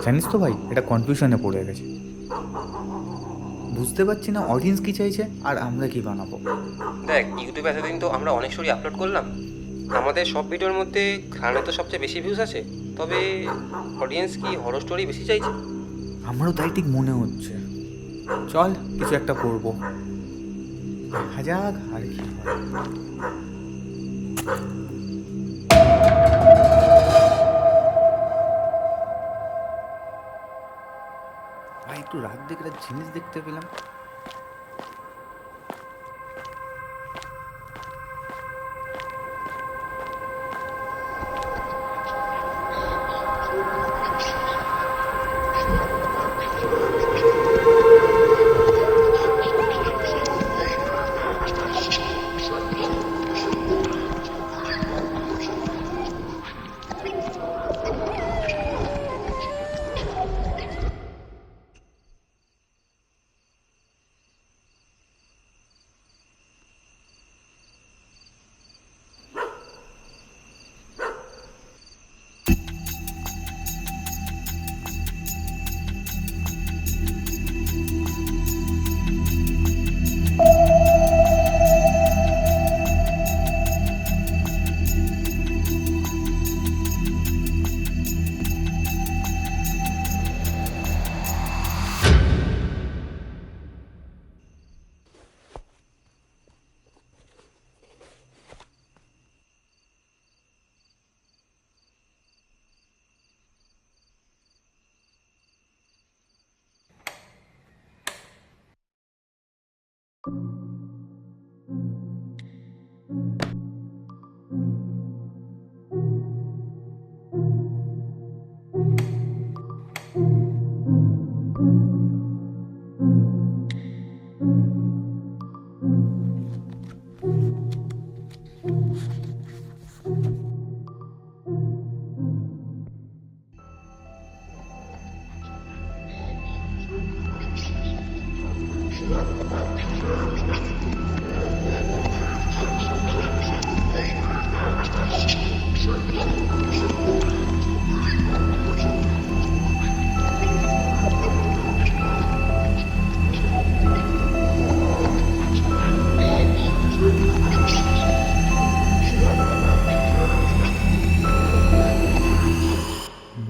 জানিস তো ভাই, এটা কনফিউশনে পড়ে গেছে। বুঝতে পারছি না অডিয়েন্স কী চাইছে আর আমরা কি বানাবো। দেখ, ইউটিউবে এতদিন তো আমরা অনেক স্টোরি আপলোড করলাম। আমাদের সব ভিডিওর মধ্যে গানে তো সবচেয়ে বেশি ভিউজ আছে। তবে অডিয়েন্স কি হরর স্টোরি বেশি চাইছে? আমারও তাই ঠিক মনে হচ্ছে। চল কিছু একটা করবো, দেখা যাক আর কি হয়। ভাই একটু রাত দেখে একটা জিনিস দেখতে পেলাম।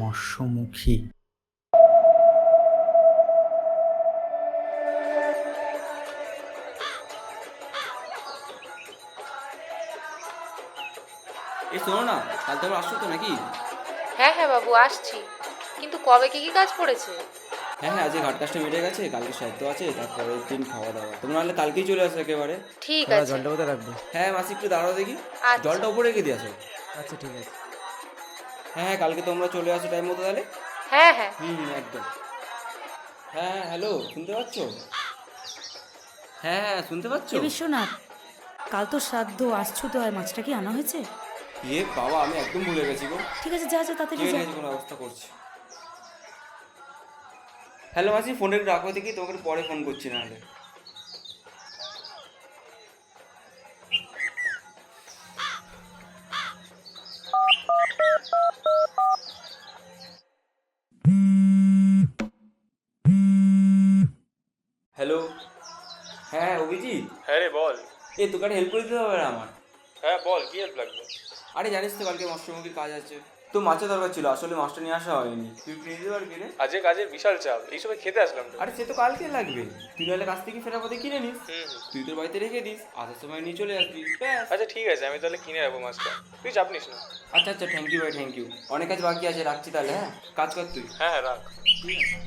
মৎস্যমুখী। এই শোনো না, কাল তোমার আসছো তো নাকি? হ্যাঁ হ্যাঁ বাবু, আসছি। কিন্তু কবে কি কি কাজ পড়েছে? হ্যাঁ হ্যাঁ, আজকে ঘাট কাজটা মিটে গেছে, কালকে সাহিত্য আছে, তারপরের দিন খাওয়া দাওয়া। তোমরা নাহলে কালকেই চলে আসো একেবারে। ঠিক দাদা আছে। জলটা কোথায় রাখবো? হ্যাঁ মাসি, একটু দাঁড়াও দেখি। আচ্ছা। জলটা উপরে রেখে দিয়ে আসো। আচ্ছা ঠিক আছে। হ্যাঁ হ্যাঁ, কালকে তোমরা চলে আসো টাইম মতো তাহলে। হ্যাঁ হ্যাঁ। একদম। হ্যাঁ হ্যাঁ, হ্যালো, শুনতে পাচ্ছ? হ্যাঁ হ্যাঁ, শুনতে পাচ্ছ? এ বিশ্বনাথ, কাল তো শ্রাদ্ধ, আসছো তো, আর মাছটা কি আনা হয়েছে? বাবা, আমি একদম ভুলে গেছি গো। ঠিক আছে, যা যা তাড়াতাড়ি কে যা। নিয়েছে, কোনো ব্যবস্থা করছি। হ্যালো মাসি, ফোনটা একটু রাখো দেখি, তোমাকে একটু পরে ফোন করছি নাহলে। হ্যালো। হ্যাঁ অভিজিৎ। হ্যাঁ রে, বল। তোকে একটা হেল্প করে দিতে হবে আমার। হ্যাঁ বল, কি হেল্প লাগবে? আরে জানিস তো কালকে মৎস্যমুখীর কাজ আছে, তো মাছের দরকার ছিল, আসলে মাছটা নিয়ে আসা হয়নি। তুই কিনে দিতে পারবি রে? আজকে কাজের বিশাল চাপ, এই সময় খেতে আসলাম তো। আরে সে তো কালকে লাগবে, তুই নাহলে কাছ থেকে ফেরার পথে কিনে নিস। হুম। তুই তোর বাড়িতে রেখে দিস, আসার সময় নিয়ে চলে আসবি, ব্যাস। আচ্ছা ঠিক আছে, আমি তাহলে কিনে রাখবো মাছটা, তুই চাপ নিস না। আচ্ছা আচ্ছা, থ্যাংক ইউ ভাই, থ্যাংক ইউ। অনেক কাজ বাকি আছে, রাখছি তাহলে। হ্যাঁ, কাজ কর তুই। হ্যাঁ হ্যাঁ, রাখ। ঠিক আছে।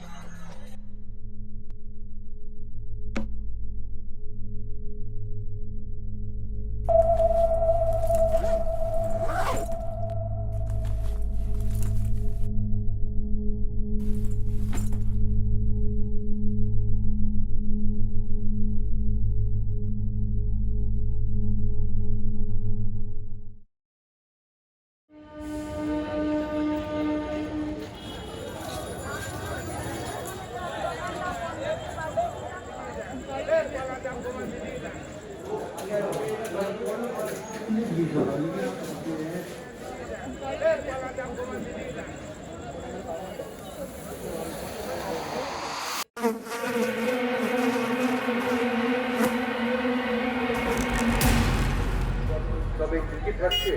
তবে টিকে থাকছে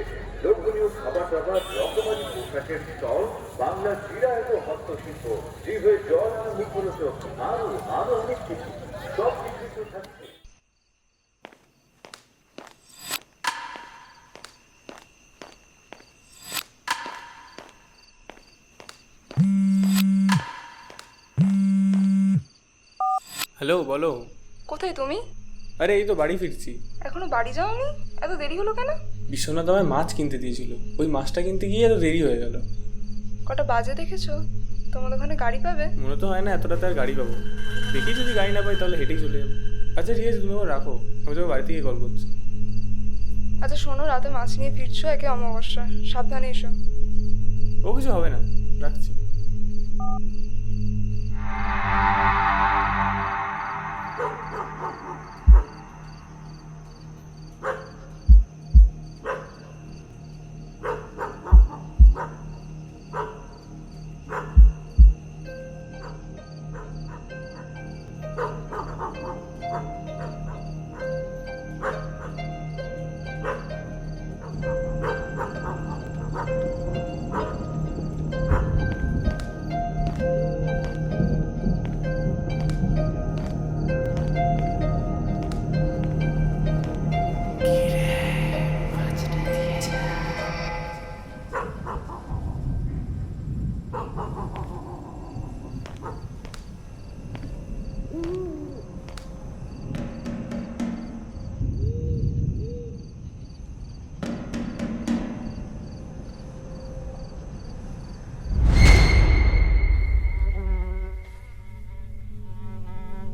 লোকনীয় খাবার দাবার, রকমারি পোশাকের স্টল, বাংলা চিরায়ত হস্তশিল্প, জিভে জল আর মুখরোচক আরো আরো অনেক কিছু, সব কিছুই তো থাকছে। হ্যালো, বলো। কোথায় তুমি? আরে এই তো বাড়ি ফিরছি। এখনো বাড়ি যাওনি? এত দেরি হলো কেন? বিশ্বনাথ আমায় মাছ কিনতে দিয়েছিল, ওই মাছটা কিনতে গিয়ে এত দেরি হয়ে গেল। কটা বাজে দেখেছো? তোমার ওখানে গাড়ি পাবে? মনে তো হয় না এত রাতে আর গাড়ি পাবো। দেখি যদি গাড়ি না পাই তাহলে হেঁটেই চলে যাবো। আচ্ছা ঠিক আছে, তুমি আমার রাখো, আমি তোমার বাড়ি থেকে কল করছি। আচ্ছা শোনো, রাতে মাছ নিয়ে ফিরছো, একে অমাবস্যা, সাবধানে এসো। ও কিছু হবে না, রাখছি।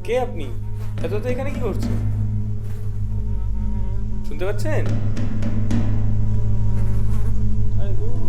কে আপনি? এত তো এখানে কি করছেন? শুনতে পাচ্ছেন? আরে দূর।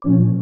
হুম